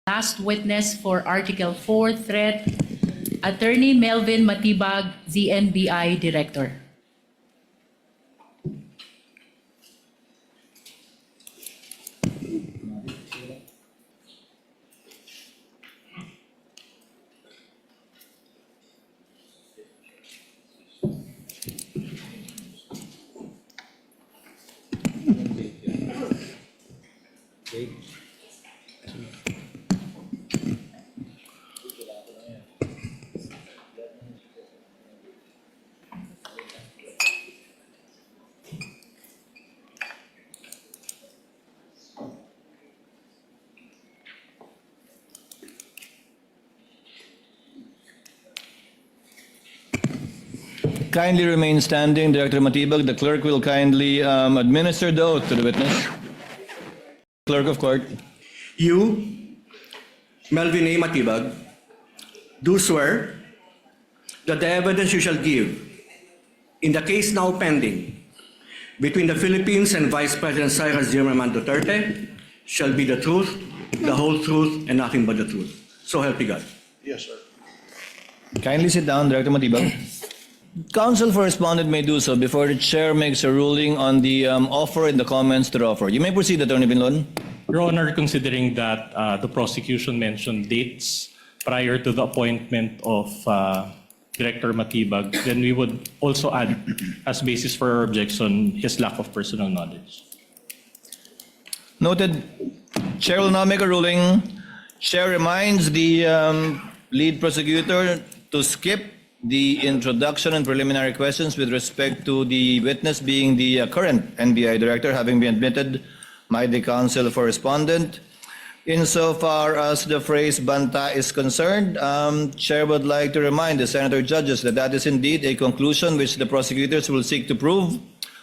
Last witness for Article 4 threat, Attorney Melvin Matibag, ZNBI Director. Kindly remain standing, Director Matibag. The clerk will kindly administer the oath to the witness. Clerk of court. You, Melvin A. Matibag, do swear that the evidence you shall give in the case now pending between the Philippines and Vice President Cyrus Zimmerman Duterte shall be the truth, the whole truth, and nothing but the truth. So help you God. Yes, sir. Kindly sit down, Director Matibag. Counsel for respondent may do so before the chair makes a ruling on the offer and the comments to the offer. You may proceed, Attorney Binlon. Your Honor, considering that the prosecution mentioned dates prior to the appointment of Director Matibag, then we would also add as basis for our objection his lack of personal knowledge. Noted. Chair will now make a ruling. Chair reminds the lead prosecutor to skip the introduction and preliminary questions with respect to the witness being the current NBI director, having been admitted by the counsel for respondent. Insofar as the phrase banta is concerned, Chair would like to remind the senator judges that that is indeed a conclusion which the prosecutors will seek to prove.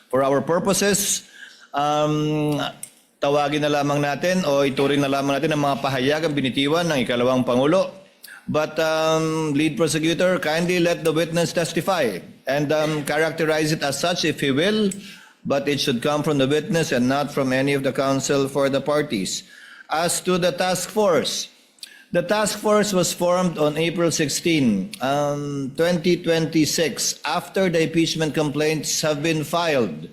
For our purposes, tawagin na lamang natin o ituring na lamang natin ang mga pahayag ang binitiwan ng ikalawang Pangulo. But lead prosecutor, kindly let the witness testify and characterize it as such if he will, but it should come from the witness and not from any of the counsel for the parties. As to the task force was formed on April 16, 2026, after the impeachment complaints have been filed.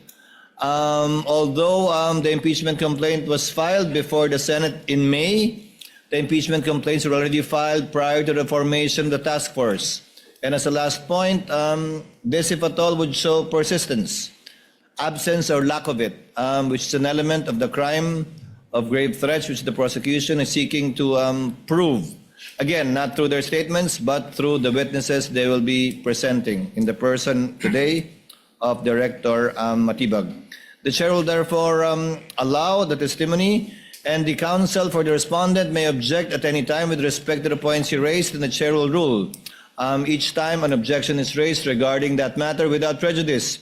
Although the impeachment complaint was filed before the Senate in May, the impeachment complaints were already filed prior to the formation of the task force. And as a last point, this, if at all, would show persistence, absence or lack of it, which is an element of the crime of grave threats which the prosecution is seeking to prove. Again, not through their statements, but through the witnesses they will be presenting in the person today of Director Matibag. The chair will therefore allow the testimony, and the counsel for the respondent may object at any time with respect to the points he raised, and the chair will rule each time an objection is raised regarding that matter without prejudice.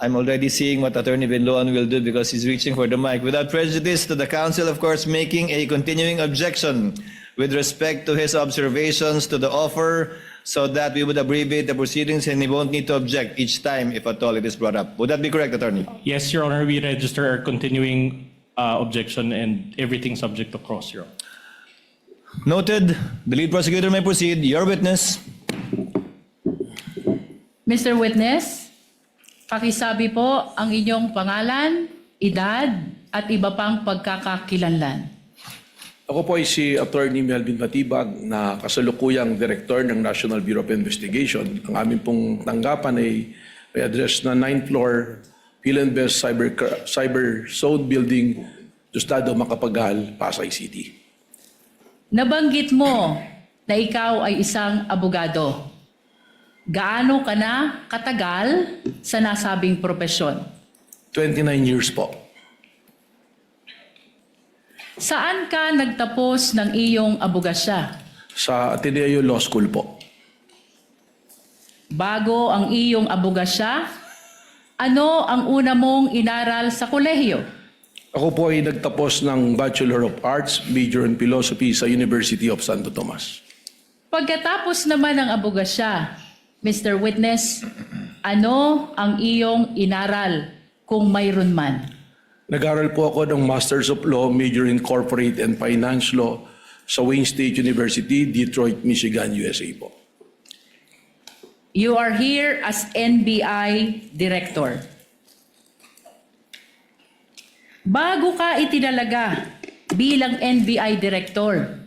I'm already seeing what Attorney Binloan will do because he's reaching for the mic. Without prejudice to the counsel, of course, making a continuing objection with respect to his observations to the offer, so that we would abbreviate the proceedings and he won't need to object each time if at all it is brought up. Would that be correct, Attorney? Yes, Your Honor, we register our continuing objection and everything subject to cross, Your Honor. Noted. The lead prosecutor may proceed. Your witness. Mr. Witness, pakisabi po ang inyong pangalan, edad, at iba pang pagkakakilanlan. Ako po ay si Attorney Melvin Matibag na kasalukuyang Director ng National Bureau of Investigation. Ang aming pong tanggapan ay may address na 9th floor Philinvest Cyber Zone Building, Tostado, Macapagal, Pasay City. Nabanggit mo na ikaw ay isang abogado. Gaano ka na katagal sa nasabing propesyon? 29 years po. Saan ka nagtapos ng iyong abogasya? Sa Ateneo Law School po. Bago ang iyong abogasya, ano ang una mong inaral sa kolehiyo? Ako po ay nagtapos ng Bachelor of Arts, major in Philosophy sa University of Santo Tomas. Pagkatapos naman ng abogasya, Mr. Witness, ano ang iyong inaral kung mayroon man? Nag-aral po ako ng Masters of Law, major in Corporate and Finance Law sa Wayne State University, Detroit, Michigan, USA po. You are here as NBI Director. Bago ka itinalaga bilang NBI Director,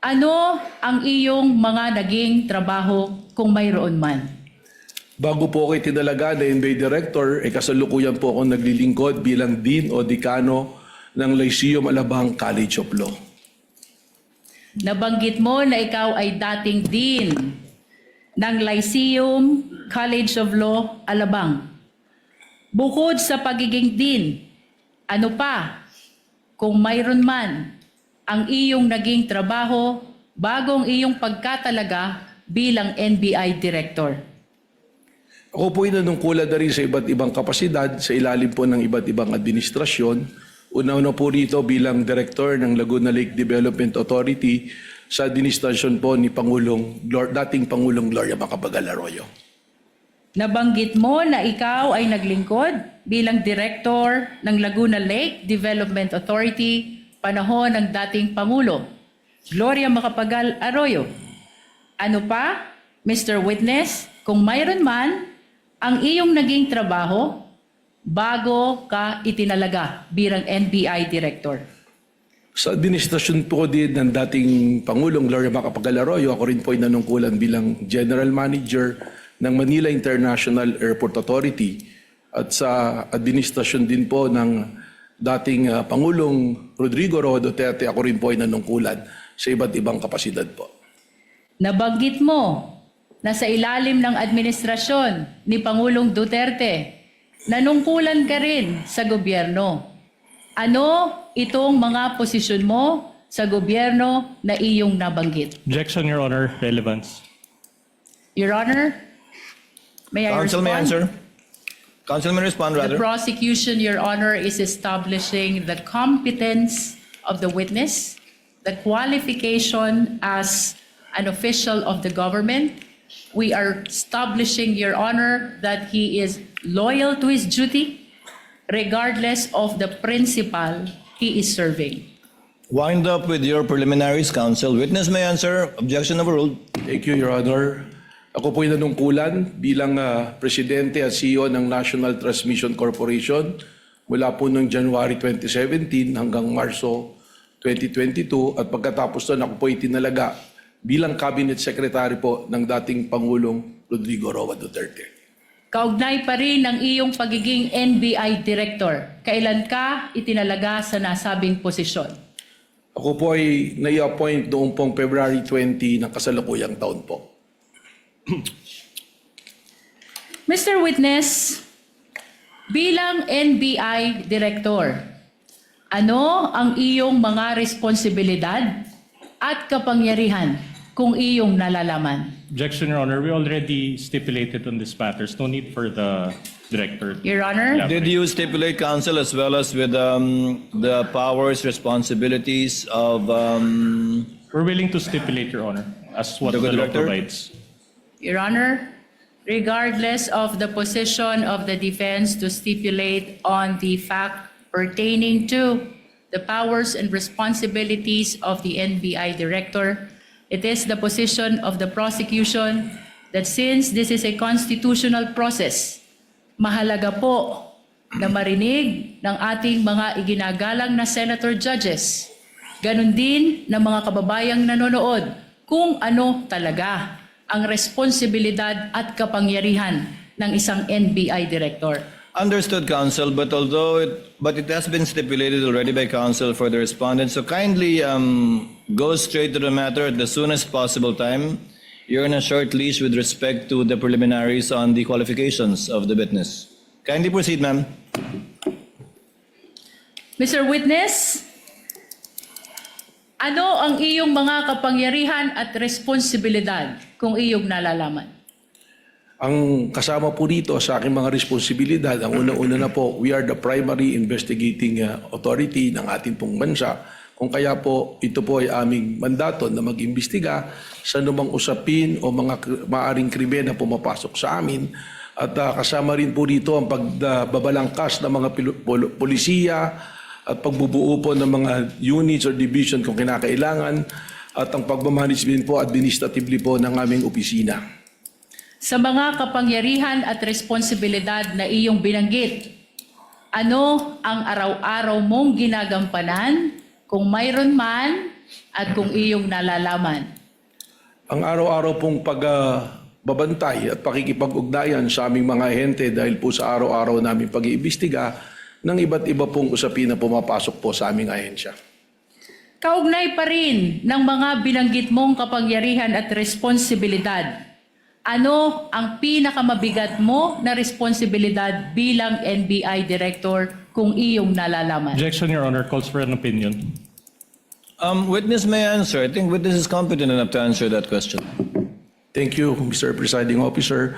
ano ang iyong mga naging trabaho kung mayroon man? Bago po ako itinalaga na NBA Director, kasalukuyan po ako naglilingkod bilang Dean o Dekano ng Lyceum Alabang College of Law. Nabanggit mo na ikaw ay dating Dean ng Lyceum College of Law, Alabang. Bukod sa pagiging Dean, ano pa, kung mayroon man, ang iyong naging trabaho bagong iyong pagkatalaga bilang NBI Director? Ako po ay nanungkulan na rin sa iba't ibang kapasidad sa ilalim po ng iba't ibang administrasyon. Una-una po rito bilang Director ng Laguna Lake Development Authority sa administrasyon po ni dating Pangulong Gloria Macapagal Arroyo. Nabanggit mo na ikaw ay naglingkod bilang Director ng Laguna Lake Development Authority panahon ng dating Pangulo, Gloria Macapagal Arroyo. Ano pa, Mr. Witness, kung mayroon man, ang iyong naging trabaho bago ka itinalaga bilang NBI Director? Sa administrasyon po din ng dating Pangulong Gloria Macapagal Arroyo, ako rin po ay nanungkulan bilang General Manager ng Manila International Airport Authority at sa administrasyon din po ng dating Pangulong Rodrigo Roa Duterte, ako rin po ay nanungkulan sa iba't ibang kapasidad po. Nabanggit mo na sa ilalim ng administrasyon ni Pangulong Duterte, nanungkulan ka rin sa gobyerno. Ano itong mga posisyon mo sa gobyerno na iyong nabanggit? Objection, Your Honor. Relevance. Your Honor, may I Counsel may respond? answer. Counsel may respond The rather. prosecution, Your Honor, is establishing the competence of the witness, the qualification as an official of the government. We are establishing, Your Honor, that he is loyal to his duty regardless of the principal he is serving. Wind up with your preliminaries, counsel. Witness may answer. Objection overruled. Thank you, Your Honor. Ako po ay nanungkulan bilang Presidente at CEO ng National Transmission Corporation mula po noong January 2017 hanggang Marso 2022 at pagkatapos doon ako po ay tinalaga bilang Cabinet Secretary po ng dating Pangulong Rodrigo Roa Duterte. Kaugnay pa rin ng iyong pagiging NBI Director. Kailan ka itinalaga sa nasabing posisyon? Ako po ay nai-appoint noong pong February 20 ng kasalukuyang taon po. Mr. Witness, bilang NBI Director, ano ang iyong mga responsibilidad at kapangyarihan kung iyong nalalaman? Objection, Your Honor. We already stipulated on this matters. No need for the Director. Your Honor, Did you stipulate, counsel, as well as with the powers, responsibilities of We're willing to stipulate, Your Honor, as what The the law Director? provides. Your Honor, regardless of the position of the defense to stipulate on the fact pertaining to the powers and responsibilities of the NBI Director, it is the position of the prosecution that since this is a constitutional process, mahalaga po na marinig ng ating mga iginagalang na senator judges, ganun din ng mga kababayang nanonood kung ano talaga ang responsibilidad at kapangyarihan ng isang NBI Director. Understood, counsel, but it has been stipulated already by counsel for the respondent. So kindly go straight to the matter at the soonest possible time. You're on a short leash with respect to the preliminaries on the qualifications of the witness. Kindly proceed, ma'am. Mr. Witness, ano ang iyong mga kapangyarihan at responsibilidad kung iyong nalalaman? Ang kasama po dito sa aking mga responsibilidad, ang una-una na po, we are the primary investigating authority ng ating pong bansa. Kung kaya po, ito po ay aming mandato na mag-imbestiga sa anumang usapin o mga maaring krimen na pumapasok sa amin. At kasama rin po dito ang pagbabalangkas ng mga polisiya at pagbubuo po ng mga units or division kung kinakailangan at ang pagmamanage din po administratively po ng aming opisina. Sa mga kapangyarihan at responsibilidad na iyong binanggit, ano ang araw-araw mong ginagampanan kung mayroon man at kung iyong nalalaman? Ang araw-araw pong pagbabantay at pakikipag-ugnayan sa aming mga ahente dahil po sa araw-araw namin pag-iimbestiga ng iba't iba pong usapin na pumapasok po sa aming ahensya. Kaugnay pa rin ng mga binanggit mong kapangyarihan at responsibilidad, ano ang pinakamabigat mo na responsibilidad bilang NBI Director kung iyong nalalaman? Objection, Your Honor. Calls for an opinion. Witness may answer. I think witness is competent enough to answer that question. Thank you, Mr. Presiding Officer.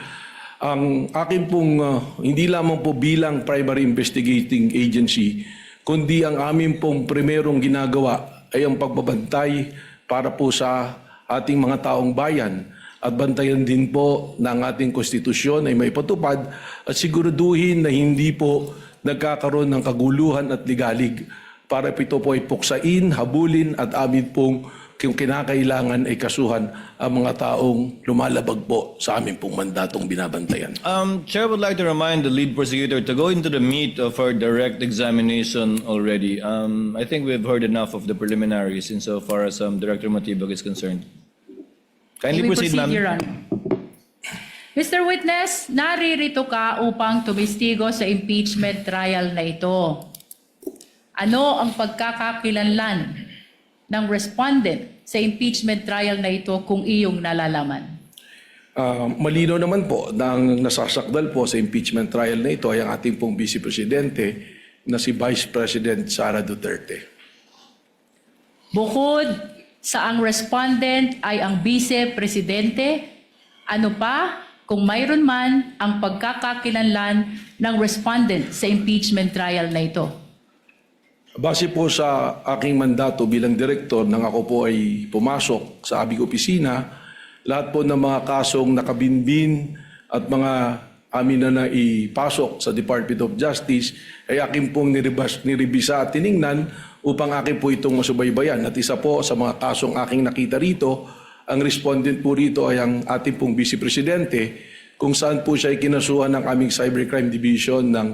Ang akin pong, hindi lamang po bilang primary investigating agency, kundi ang amin pong primerong ginagawa ay ang pagbabantay para po sa ating mga taong bayan at bantayan din po ng ating konstitusyon ay maipatupad at siguraduhin na hindi po nagkakaroon ng kaguluhan at ligalig para ito po ay puksain, habulin at amin pong kung kinakailangan ay kasuhan ang mga taong lumalabag po sa amin pong mandatong binabantayan. Chair would like to remind the lead prosecutor to go into the meat of our direct examination already. I think we've heard enough of the preliminaries insofar as Director Matibag is concerned. Kindly May we proceed, Your ma'am. Honor. Mr. Witness, naririto ka upang tumistigo sa impeachment trial na ito. Ano ang pagkakakilanlan ng respondent sa impeachment trial na ito kung iyong nalalaman? Malinaw naman po na ang nasasakdal po sa impeachment trial na ito ay ang ating pong Vice Presidente na si Vice President Sara Duterte. Bukod sa ang respondent ay ang Vice Presidente, ano pa kung mayroon man ang pagkakakilanlan ng respondent sa impeachment trial na ito? Base po sa aking mandato bilang direktor nang ako po ay pumasok sa aming opisina, lahat po ng mga kasong nakabinbin at mga amin na naipasok sa Department of Justice ay aking pong niribisa at tiningnan upang akin po itong masubaybayan. At isa po sa mga kasong aking nakita rito, ang respondent po rito ay ang ating pong Vice Presidente kung saan po siya ay kinasuhan ng aming Cybercrime Division ng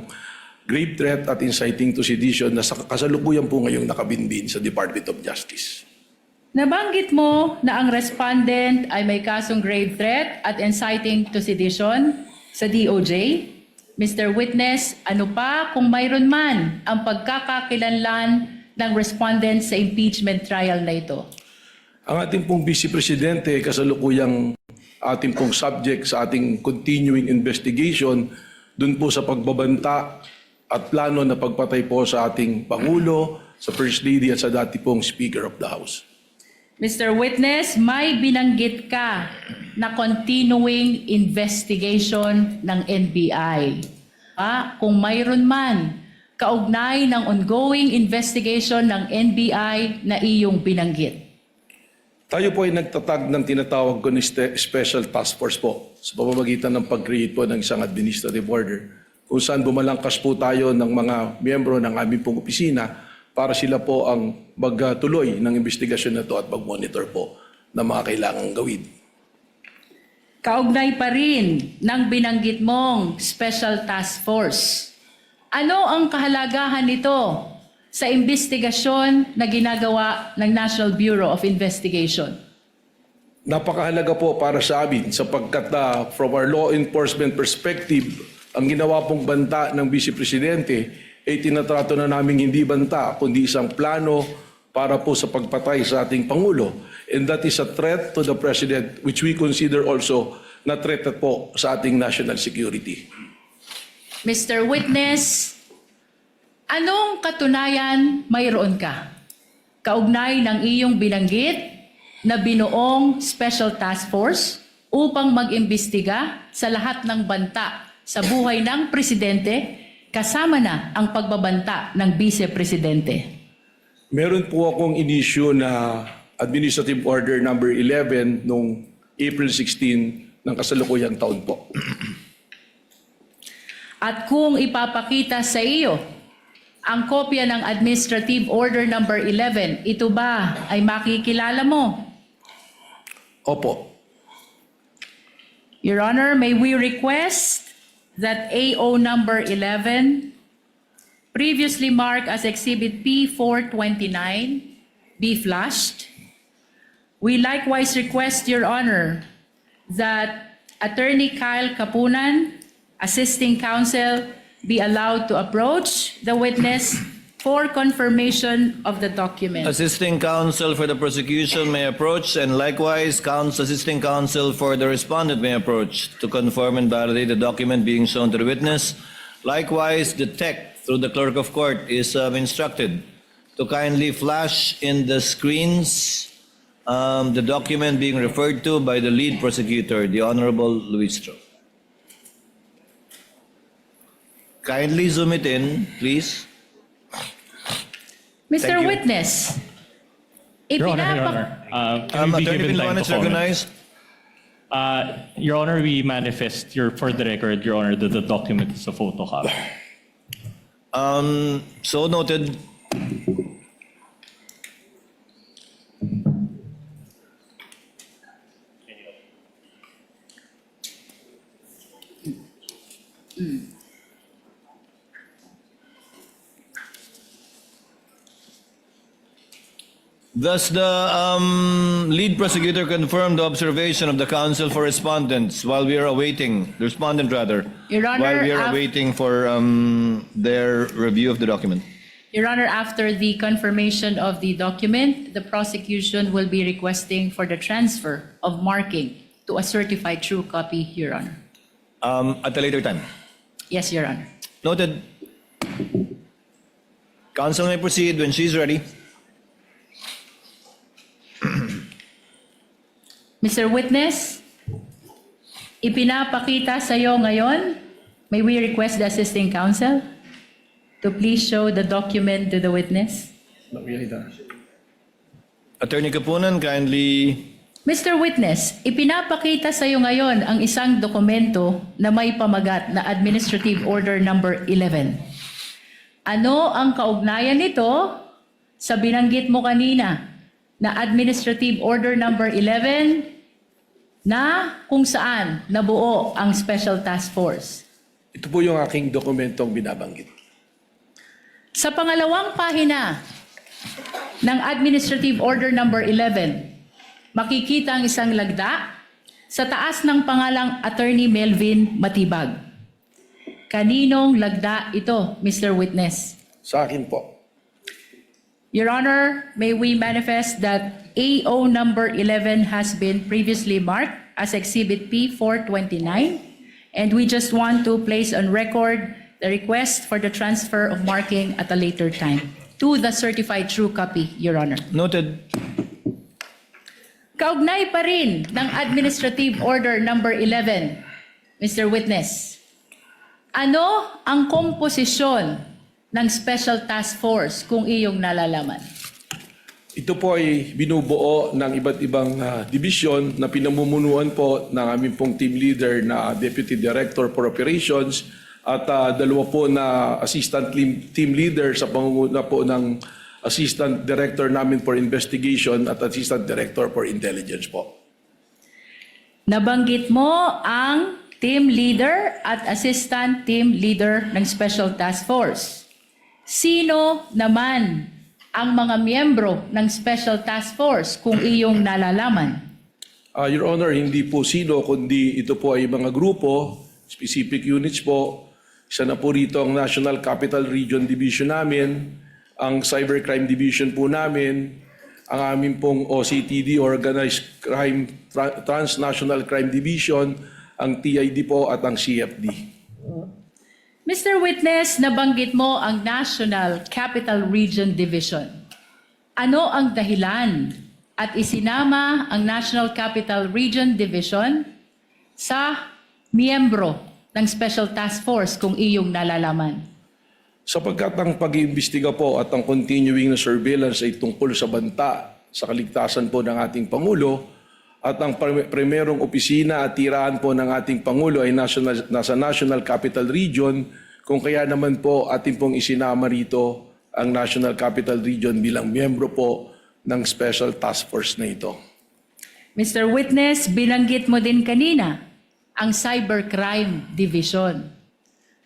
grave threat at inciting to sedition na kasalukuyan po ngayong nakabinbin sa Department of Justice. Nabanggit mo na ang respondent ay may kasong grave threat at inciting to sedition sa DOJ. Mr. Witness, ano pa kung mayroon man ang pagkakakilanlan ng respondent sa impeachment trial na ito? Ang ating pong Vice Presidente kasalukuyang ating pong subject sa ating continuing investigation dun po sa pagbabanta at plano na pagpatay po sa ating Pangulo, sa First Lady at sa dati pong Speaker of the House. Mr. Witness, may binanggit ka na continuing investigation ng NBI. Kung mayroon man kaugnay ng ongoing investigation ng NBI na iyong binanggit. Tayo po ay nagtatag ng tinatawag ko ni Special Task Force po sa pamamagitan ng pag-create po ng isang administrative order kung saan bumalangkas po tayo ng mga miyembro ng aming pong opisina para sila po ang magtuloy ng investigasyon na ito at mag-monitor po na mga kailangang gawin. Kaugnay pa rin ng binanggit mong Special Task Force. Ano ang kahalagahan nito sa investigasyon na ginagawa ng National Bureau of Investigation? Napakahalaga po para sa amin sapagkat from our law enforcement perspective, ang ginawa pong banta ng Vice Presidente ay tinatrato na namin hindi banta kundi isang plano para po sa pagpatay sa ating Pangulo. And that is a threat to the President which we consider also na threat po sa ating national security. Mr. Witness, anong katunayan mayroon ka? Kaugnay ng iyong binanggit na binuong Special Task Force upang mag-imbestiga sa lahat ng banta sa buhay ng Presidente kasama na ang pagbabanta ng Vice Presidente. Meron po akong inisyu na Administrative Order number 11 noong April 16 ng kasalukuyang taon po. At kung ipapakita sa iyo ang kopya ng Administrative Order Number 11. Ito ba ay makikilala mo? Opo. Your Honor, may we request that AO number 11, previously marked as Exhibit P429, be flashed. We likewise request, Your Honor, that Attorney Kyle Kapunan, assisting counsel, be allowed to approach the witness for confirmation of the document. Assisting counsel for the prosecution may approach, and likewise, assisting counsel for the respondent may approach to confirm and validate the document being shown to the witness. Likewise, the tech, through the clerk of court, is instructed to kindly flash in the screens the document being referred to by the lead prosecutor, the Honorable Luis Tro. Kindly zoom it in, please. Mr. Thank you. Witness, Your Honor, can we be Attorney given time Pintuan to is comment? recognized. Your Honor, we manifest for the record, Your Honor, that the document is a photocopy. So noted. Thus, the lead prosecutor confirmed the observation of the counsel for respondents while we are awaiting, the respondent rather, Your Honor, while we are waiting for their review of the document. Your Honor, after the confirmation of the document, the prosecution will be requesting for the transfer of marking to a certified true copy, Your Honor. At a later time. Yes, Your Honor. Noted. Counsel may proceed when she's ready. Mr. Witness, ipinapakita sa iyo ngayon, may we request the assisting counsel to please show the document to the witness? Attorney Kapunan, kindly. Mr. Witness, ipinapakita sa iyo ngayon ang isang dokumento na may pamagat na Administrative Order Number 11. Ano ang kaugnayan nito sa binanggit mo kanina na Administrative Order Number 11 na kung saan nabuo ang Special Task Force? Ito po yung aking dokumentong binabanggit. Sa pangalawang pahina ng Administrative Order Number 11, makikita ang isang lagda sa taas ng pangalang Attorney Melvin Matibag. Kaninong lagda ito, Mr. Witness? Sa akin po. Your Honor, may we manifest that AO number 11 has been previously marked as Exhibit P429, and we just want to place on record the request for the transfer of marking at a later time to the certified true copy, Your Honor. Noted. Kaugnay pa rin ng Administrative Order Number 11, Mr. Witness. Ano ang komposisyon ng Special Task Force kung iyong nalalaman? Ito po ay binubuo ng iba't ibang division na pinamumunuan po ng aming pong team leader na Deputy Director for Operations at dalawa po na assistant team leader sa pangunguna po ng Assistant Director namin for Investigation at Assistant Director for Intelligence po. Nabanggit mo ang team leader at assistant team leader ng Special Task Force. Sino naman ang mga miyembro ng Special Task Force kung iyong nalalaman? Your Honor, hindi po sino, kundi ito po ay mga grupo, specific units po. Isa na po rito ang National Capital Region Division namin, ang Cybercrime Division po namin, ang aming pong OCTD, Organized Crime, Transnational Crime Division, ang TID po at ang CFD. Mr. Witness, nabanggit mo ang National Capital Region Division. Ano ang dahilan at isinama ang National Capital Region Division sa miyembro ng Special Task Force kung iyong nalalaman? Sapagkat ang pag-iimbestiga po at ang continuing na surveillance ay tungkol sa banta sa kaligtasan po ng ating Pangulo at ang primerong opisina at tirahan po ng ating Pangulo ay nasa National Capital Region, kung kaya naman po ating pong isinama rito ang National Capital Region bilang miyembro po ng Special Task Force na ito. Mr. Witness, binanggit mo din kanina ang Cybercrime Division.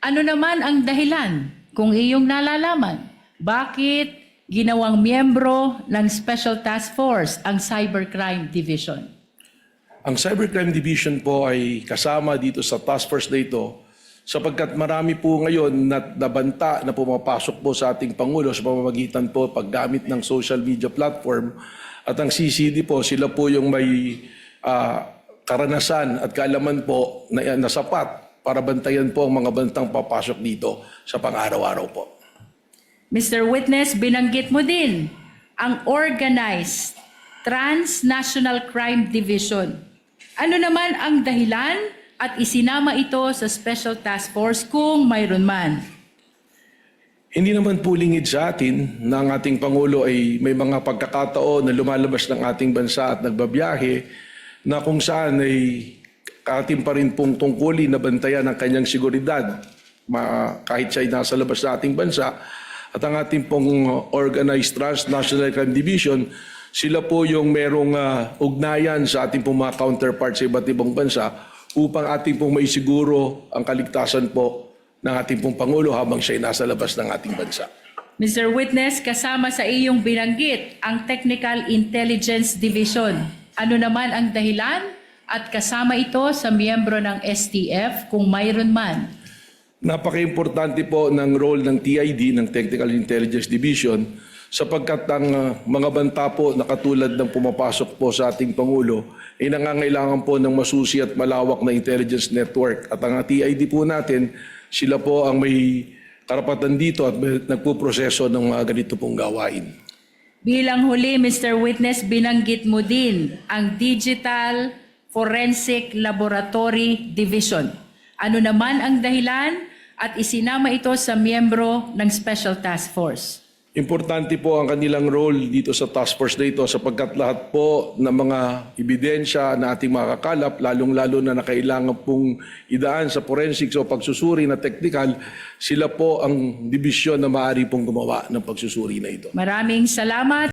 Ano naman ang dahilan, kung iyong nalalaman, bakit ginawang miyembro ng Special Task Force ang Cybercrime Division? Ang Cybercrime Division po ay kasama dito sa task force na ito sapagkat marami po ngayon na nabanta na pumapasok po sa ating Pangulo sa pamamagitan po paggamit ng social media platform at ang CCD po, sila po yung may karanasan at kaalaman po na sapat para bantayan po ang mga bantang papasok dito sa pang-araw-araw po. Mr. Witness, binanggit mo din ang Organized Transnational Crime Division. Ano naman ang dahilan at isinama ito sa Special Task Force kung mayroon man? Hindi naman po lingid sa atin na ang ating Pangulo ay may mga pagkakataon na lumalabas ng ating bansa at nagbabiyahe na kung saan ay ating pa rin pong tungkulin na bantayan ang kanyang seguridad kahit siya ay nasa labas ng ating bansa. At ang ating pong Organized Transnational Crime Division, sila po yung merong ugnayan sa ating pong mga counterparts sa iba't ibang bansa upang ating pong maisiguro ang kaligtasan po ng ating pong Pangulo habang siya ay nasa labas ng ating bansa. Mr. Witness, kasama sa iyong binanggit ang Technical Intelligence Division. Ano naman ang dahilan at kasama ito sa miyembro ng STF kung mayroon man? Napaka-importante po ng role ng TID, ng Technical Intelligence Division, sapagkat ang mga banta po na katulad ng pumapasok po sa ating Pangulo ay nangangailangan po ng masusi at malawak na intelligence network. At ang TID po natin, sila po ang may karapatan dito at nagpuproseso ng mga ganito pong gawain. Bilang huli, Mr. Witness, binanggit mo din ang Digital Forensic Laboratory Division. Ano naman ang dahilan at isinama ito sa miyembro ng Special Task Force? Importante po ang kanilang role dito sa task force na ito sapagkat lahat po ng mga ebidensya na ating makakalap, lalong-lalo na nakailangan pong idaan sa forensics o pagsusuri na technical, sila po ang dibisyon na maaari pong gumawa ng pagsusuri na ito. Maraming salamat.